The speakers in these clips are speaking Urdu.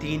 3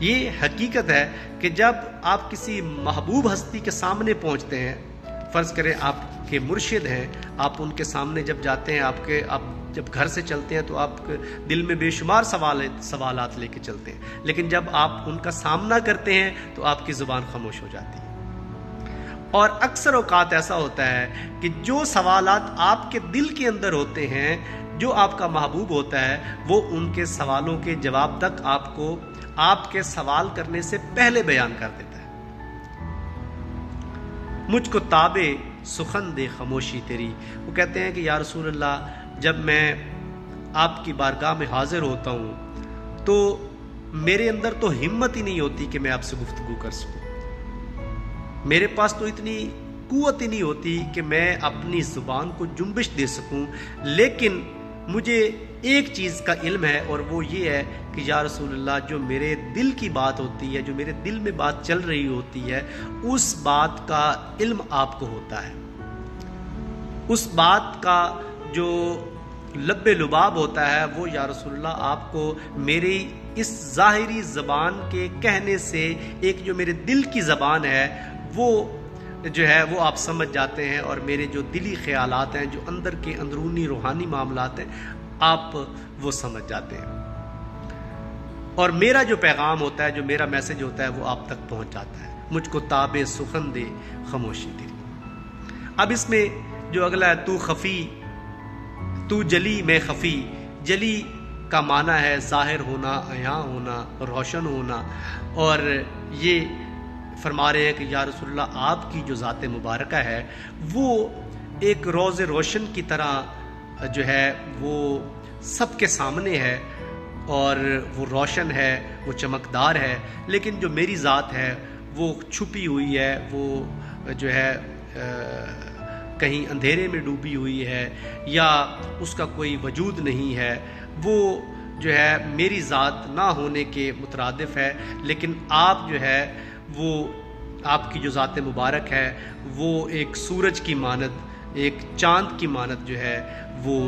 یہ حقیقت ہے کہ جب آپ کسی محبوب ہستی کے سامنے پہنچتے ہیں، فرض کریں آپ کے مرشد ہیں، آپ ان کے سامنے جب جاتے ہیں، آپ جب گھر سے چلتے ہیں تو آپ دل میں بے شمار سوالات لے کے چلتے ہیں، لیکن جب آپ ان کا سامنا کرتے ہیں تو آپ کی زبان خاموش ہو جاتی ہے۔ اور اکثر اوقات ایسا ہوتا ہے کہ جو سوالات آپ کے دل کے اندر ہوتے ہیں، جو آپ کا محبوب ہوتا ہے، وہ ان کے سوالوں کے جواب تک آپ کو آپ کے سوال کرنے سے پہلے بیان کر دیتا ہے۔ مجھ کو تابے سخن دے خاموشی تیری، وہ کہتے ہیں کہ یا رسول اللہ، جب میں آپ کی بارگاہ میں حاضر ہوتا ہوں تو میرے اندر تو ہمت ہی نہیں ہوتی کہ میں آپ سے گفتگو کر سکوں، میرے پاس تو اتنی قوت ہی نہیں ہوتی کہ میں اپنی زبان کو جنبش دے سکوں، لیکن مجھے ایک چیز کا علم ہے، اور وہ یہ ہے کہ یا رسول اللہ، جو میرے دل کی بات ہوتی ہے، جو میرے دل میں بات چل رہی ہوتی ہے، اس بات کا علم آپ کو ہوتا ہے، اس بات کا جو لب لباب ہوتا ہے وہ یا رسول اللہ آپ کو میری اس ظاہری زبان کے کہنے سے ایک جو میرے دل کی زبان ہے وہ جو ہے وہ آپ سمجھ جاتے ہیں، اور میرے جو دلی خیالات ہیں، جو اندر کے اندرونی روحانی معاملات ہیں، آپ وہ سمجھ جاتے ہیں، اور میرا جو پیغام ہوتا ہے، جو میرا میسج ہوتا ہے، وہ آپ تک پہنچ جاتا ہے۔ مجھ کو تابے سخن دے خاموشی تیری۔ اب اس میں جو اگلا ہے، تو خفی تو جلی میں خفی، جلی کا معنی ہے ظاہر ہونا، عیاں ہونا، روشن ہونا، اور یہ فرما رہے ہیں کہ یا رسول اللہ، آپ کی جو ذات مبارکہ ہے وہ ایک روز روشن کی طرح جو ہے وہ سب کے سامنے ہے، اور وہ روشن ہے، وہ چمکدار ہے، لیکن جو میری ذات ہے وہ چھپی ہوئی ہے، وہ جو ہے کہیں اندھیرے میں ڈوبی ہوئی ہے، یا اس کا کوئی وجود نہیں ہے، وہ جو ہے میری ذات نہ ہونے کے مترادف ہے، لیکن آپ جو ہے وہ آپ کی جو ذات مبارک ہے وہ ایک سورج کی مانند، ایک چاند کی مانند جو ہے وہ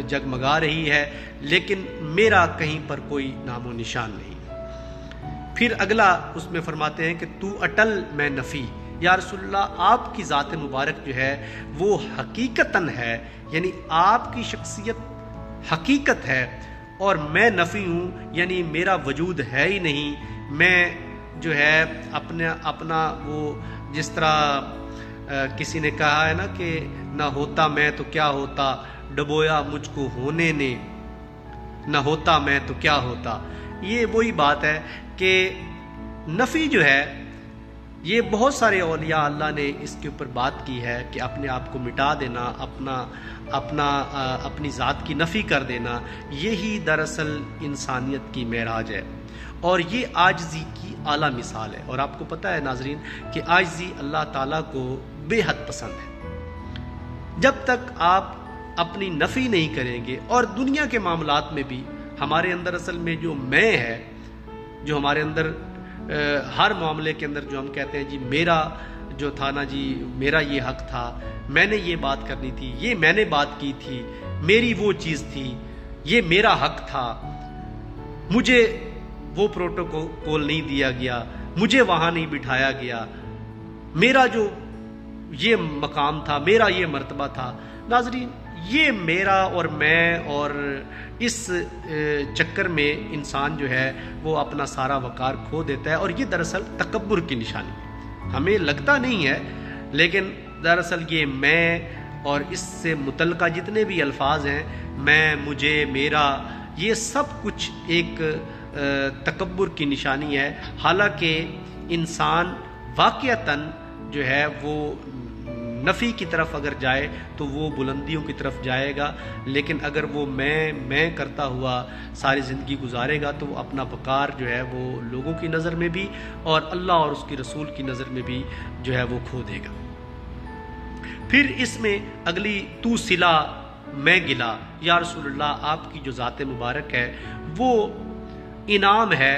جگمگا رہی ہے، لیکن میرا کہیں پر کوئی نام و نشان نہیں۔ پھر اگلا اس میں فرماتے ہیں کہ تو اٹل میں نفی، یا رسول اللہ، آپ کی ذات مبارک جو ہے وہ حقیقتاً ہے، یعنی آپ کی شخصیت حقیقت ہے، اور میں نفی ہوں، یعنی میرا وجود ہے ہی نہیں، میں جو ہے اپنا وہ جس طرح کسی نے کہا ہے نا کہ نہ ہوتا میں تو کیا ہوتا، ڈبویا مجھ کو ہونے نے، نہ ہوتا میں تو کیا ہوتا۔ یہ وہی بات ہے کہ نفی جو ہے، یہ بہت سارے اولیاء اللہ نے اس کے اوپر بات کی ہے کہ اپنے آپ کو مٹا دینا، اپنی ذات کی نفی کر دینا، یہی دراصل انسانیت کی معراج ہے، اور یہ عاجزی کی اعلیٰ مثال ہے۔ اور آپ کو پتہ ہے ناظرین کہ عاجزی اللہ تعالیٰ کو بے حد پسند ہے۔ جب تک آپ اپنی نفی نہیں کریں گے، اور دنیا کے معاملات میں بھی ہمارے اندر اصل میں جو میں ہے، جو ہمارے اندر ہر معاملے کے اندر جو ہم کہتے ہیں جی میرا جو تھا نا جی، میرا یہ حق تھا، میں نے یہ بات کرنی تھی، یہ میں نے بات کی تھی، میری وہ چیز تھی، یہ میرا حق تھا، مجھے وہ پروٹوکول نہیں دیا گیا، مجھے وہاں نہیں بٹھایا گیا، میرا جو یہ مقام تھا، میرا یہ مرتبہ تھا۔ ناظرین، یہ میرا اور میں، اور اس چکر میں انسان جو ہے وہ اپنا سارا وقار کھو دیتا ہے، اور یہ دراصل تکبر کی نشانی ہے۔ ہمیں لگتا نہیں ہے، لیکن دراصل یہ میں اور اس سے متعلقہ جتنے بھی الفاظ ہیں، میں، مجھے، میرا، یہ سب کچھ ایک تکبر کی نشانی ہے۔ حالانکہ انسان واقعتاً جو ہے وہ نفی کی طرف اگر جائے تو وہ بلندیوں کی طرف جائے گا، لیکن اگر وہ میں کرتا ہوا ساری زندگی گزارے گا تو وہ اپنا وقار جو ہے وہ لوگوں کی نظر میں بھی اور اللہ اور اس کی رسول کی نظر میں بھی جو ہے وہ کھو دے گا۔ پھر اس میں اگلی تو صلہ میں گلا، یا رسول اللہ آپ کی جو ذات مبارک ہے وہ انعام ہے،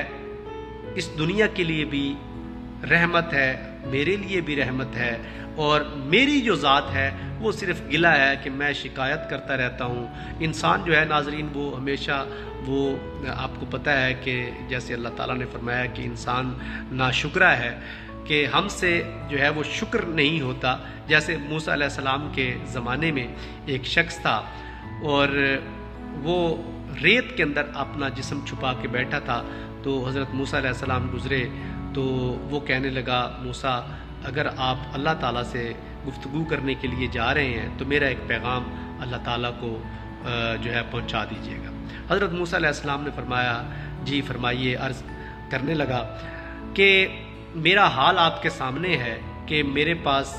اس دنیا کے لیے بھی رحمت ہے میرے لیے بھی رحمت ہے، اور میری جو ذات ہے وہ صرف گلہ ہے کہ میں شکایت کرتا رہتا ہوں۔ انسان جو ہے ناظرین وہ ہمیشہ وہ آپ کو پتہ ہے کہ جیسے اللہ تعالیٰ نے فرمایا کہ انسان ناشکرا ہے، کہ ہم سے جو ہے وہ شکر نہیں ہوتا۔ جیسے موسیٰ علیہ السلام کے زمانے میں ایک شخص تھا اور وہ ریت کے اندر اپنا جسم چھپا کے بیٹھا تھا، تو حضرت موسیٰ علیہ السلام گزرے تو وہ کہنے لگا، موسیٰ اگر آپ اللہ تعالیٰ سے گفتگو کرنے کے لیے جا رہے ہیں تو میرا ایک پیغام اللہ تعالیٰ کو جو ہے پہنچا دیجیے گا۔ حضرت موسیٰ علیہ السلام نے فرمایا، جی فرمائیے۔ عرض کرنے لگا کہ میرا حال آپ کے سامنے ہے کہ میرے پاس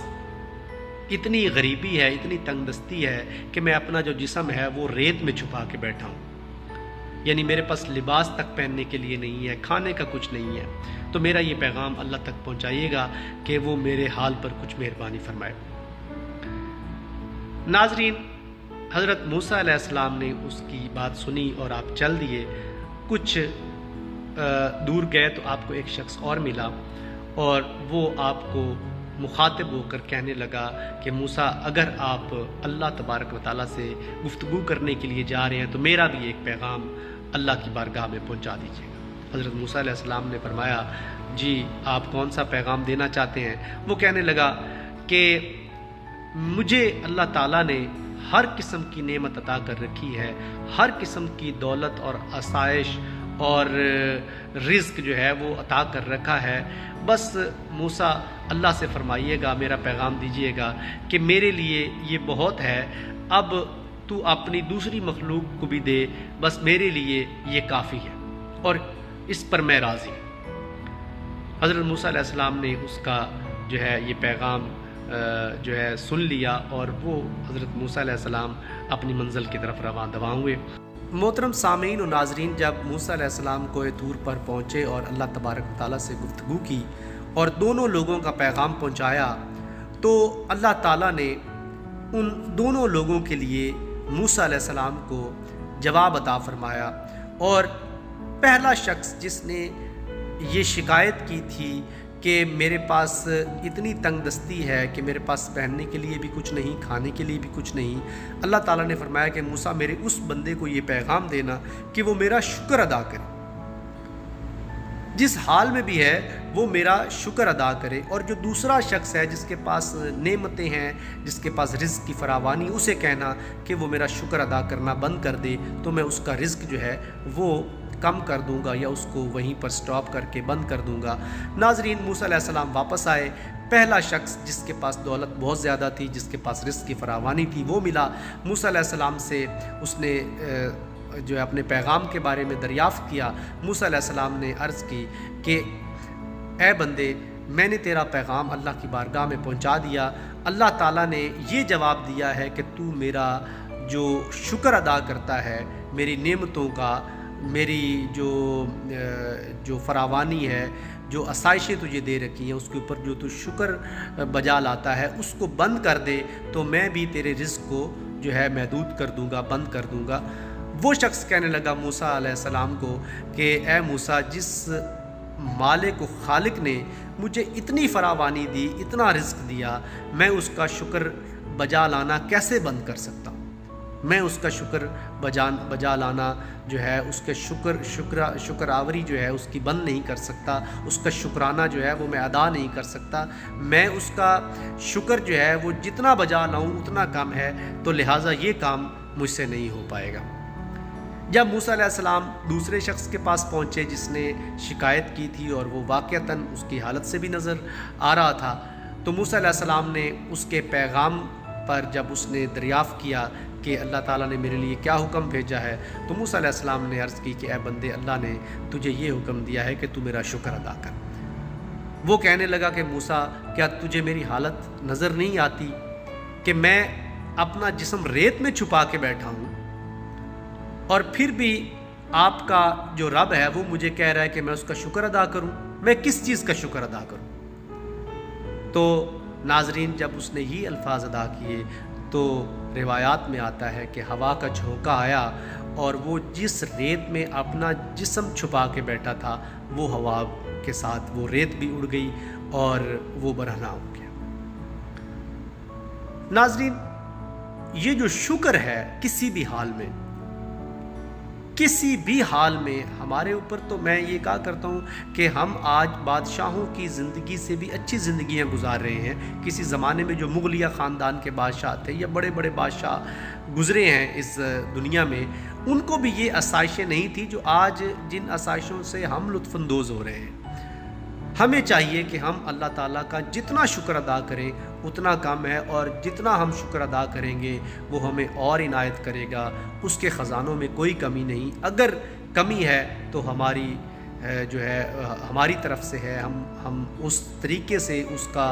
اتنی غریبی ہے، اتنی تنگ دستی ہے کہ میں اپنا جو جسم ہے وہ ریت میں چھپا کے بیٹھا ہوں، یعنی میرے پاس لباس تک پہننے کے لیے نہیں ہے، کھانے کا کچھ نہیں ہے، تو میرا یہ پیغام اللہ تک پہنچائیے گا کہ وہ میرے حال پر کچھ مہربانی فرمائے۔ ناظرین، حضرت موسیٰ علیہ السلام نے اس کی بات سنی اور آپ چل دیے۔ کچھ دور گئے تو آپ کو ایک شخص اور ملا اور وہ آپ کو مخاطب ہو کر کہنے لگا کہ موسیٰ اگر آپ اللہ تبارک و تعالیٰ سے گفتگو کرنے کے لیے جا رہے ہیں تو میرا بھی ایک پیغام اللہ کی بارگاہ میں پہنچا دیجیے گا۔ حضرت موسیٰ علیہ السلام نے فرمایا، جی آپ کون سا پیغام دینا چاہتے ہیں؟ وہ کہنے لگا کہ مجھے اللہ تعالیٰ نے ہر قسم کی نعمت عطا کر رکھی ہے، ہر قسم کی دولت اور آسائش اور رزق جو ہے وہ عطا کر رکھا ہے، بس موسیٰ اللہ سے فرمائیے گا، میرا پیغام دیجیے گا کہ میرے لیے یہ بہت ہے، اب تو اپنی دوسری مخلوق کو بھی دے، بس میرے لیے یہ کافی ہے اور اس پر میں راضی ہوں۔ حضرت موسیٰ علیہ السلام نے اس کا جو ہے یہ پیغام جو ہے سن لیا اور وہ حضرت موسیٰ علیہ السلام اپنی منزل کی طرف رواں ہوئے۔ محترم سامعین و ناظرین، جب موسیٰ علیہ السلام کوہ طور پر پہنچے اور اللہ تبارک و تعالیٰ سے گفتگو کی اور دونوں لوگوں کا پیغام پہنچایا تو اللہ تعالیٰ نے ان دونوں لوگوں کے لیے موسیٰ علیہ السلام کو جواب عطا فرمایا، اور پہلا شخص جس نے یہ شکایت کی تھی کہ میرے پاس اتنی تنگ دستی ہے کہ میرے پاس پہننے کے لیے بھی کچھ نہیں، کھانے کے لیے بھی کچھ نہیں، اللہ تعالیٰ نے فرمایا کہ موسیٰ میرے اس بندے کو یہ پیغام دینا کہ وہ میرا شکر ادا کرے، جس حال میں بھی ہے وہ میرا شکر ادا کرے، اور جو دوسرا شخص ہے جس کے پاس نعمتیں ہیں، جس کے پاس رزق کی فراوانی، اسے کہنا کہ وہ میرا شکر ادا کرنا بند کر دے تو میں اس کا رزق جو ہے وہ کم کر دوں گا یا اس کو وہیں پر سٹاپ کر کے بند کر دوں گا۔ ناظرین، موسیٰ علیہ السلام واپس آئے، پہلا شخص جس کے پاس دولت بہت زیادہ تھی، جس کے پاس رزق کی فراوانی تھی، وہ ملا۔ موسیٰ علیہ السلام سے اس نے جو ہے اپنے پیغام کے بارے میں دریافت کیا۔ موسیٰ علیہ السلام نے عرض کی کہ اے بندے، میں نے تیرا پیغام اللہ کی بارگاہ میں پہنچا دیا، اللہ تعالیٰ نے یہ جواب دیا ہے کہ تو میرا جو شکر ادا کرتا ہے، میری نعمتوں کا، میری جو فراوانی ہے، جو آسائشیں تجھے دے رکھی ہیں، اس کے اوپر جو تو شکر بجا لاتا ہے اس کو بند کر دے تو میں بھی تیرے رزق کو جو ہے محدود کر دوں گا، بند کر دوں گا۔ وہ شخص کہنے لگا موسیٰ علیہ السلام کو کہ اے موسیٰ، جس مالک و خالق نے مجھے اتنی فراوانی دی، اتنا رزق دیا، میں اس کا شکر بجا لانا کیسے بند کر سکتا ہوں؟ میں اس کا شکر بجا لانا جو ہے، اس کے شکر آوری جو ہے اس کی بند نہیں کر سکتا، اس کا شکرانہ جو ہے وہ میں ادا نہیں کر سکتا، میں اس کا شکر جو ہے وہ جتنا بجا لاؤں اتنا کم ہے، تو لہٰذا یہ کام مجھ سے نہیں ہو پائے گا۔ جب موسیٰ علیہ السلام دوسرے شخص کے پاس پہنچے جس نے شکایت کی تھی اور وہ واقعتاً اس کی حالت سے بھی نظر آ رہا تھا، تو موسیٰ علیہ السلام نے اس کے پیغام پر جب اس نے دریافت کیا کہ اللہ تعالیٰ نے میرے لیے کیا حکم بھیجا ہے، تو موسیٰ علیہ السلام نے عرض کی کہ اے بندے، اللہ نے تجھے یہ حکم دیا ہے کہ تو میرا شکر ادا کر۔ وہ کہنے لگا کہ موسیٰ، کیا تجھے میری حالت نظر نہیں آتی کہ میں اپنا جسم ریت میں چھپا کے بیٹھا ہوں، اور پھر بھی آپ کا جو رب ہے وہ مجھے کہہ رہا ہے کہ میں اس کا شکر ادا کروں؟ میں کس چیز کا شکر ادا کروں؟ تو ناظرین، جب اس نے یہ الفاظ ادا کیے تو روایات میں آتا ہے کہ ہوا کا جھونکا آیا اور وہ جس ریت میں اپنا جسم چھپا کے بیٹھا تھا وہ ہوا کے ساتھ وہ ریت بھی اڑ گئی اور وہ برہنہ ہو گیا۔ ناظرین، یہ جو شکر ہے کسی بھی حال میں ہمارے اوپر، تو میں یہ کہا کرتا ہوں کہ ہم آج بادشاہوں کی زندگی سے بھی اچھی زندگیاں گزار رہے ہیں۔ کسی زمانے میں جو مغلیہ خاندان کے بادشاہ تھے یا بڑے بڑے بادشاہ گزرے ہیں اس دنیا میں، ان کو بھی یہ آسائشیں نہیں تھی جو آج جن آسائشوں سے ہم لطف اندوز ہو رہے ہیں۔ ہمیں چاہیے کہ ہم اللہ تعالیٰ کا جتنا شکر ادا کریں اتنا کم ہے، اور جتنا ہم شکر ادا کریں گے وہ ہمیں اور عنایت کرے گا۔ اس کے خزانوں میں کوئی کمی نہیں، اگر کمی ہے تو ہماری طرف سے ہے۔ ہم اس طریقے سے اس کا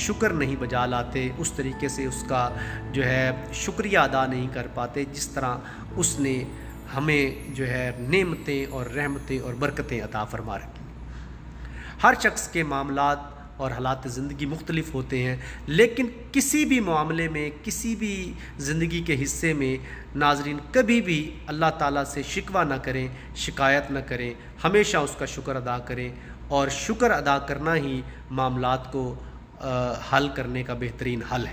شکر نہیں بجا لاتے، اس طریقے سے اس کا شکریہ ادا نہیں کر پاتے جس طرح اس نے ہمیں نعمتیں اور رحمتیں اور برکتیں عطا فرما رکھی۔ ہر شخص کے معاملات اور حالات زندگی مختلف ہوتے ہیں، لیکن کسی بھی معاملے میں، کسی بھی زندگی کے حصے میں ناظرین کبھی بھی اللہ تعالیٰ سے شکوہ نہ کریں، شکایت نہ کریں، ہمیشہ اس کا شکر ادا کریں، اور شکر ادا کرنا ہی معاملات کو حل کرنے کا بہترین حل ہے۔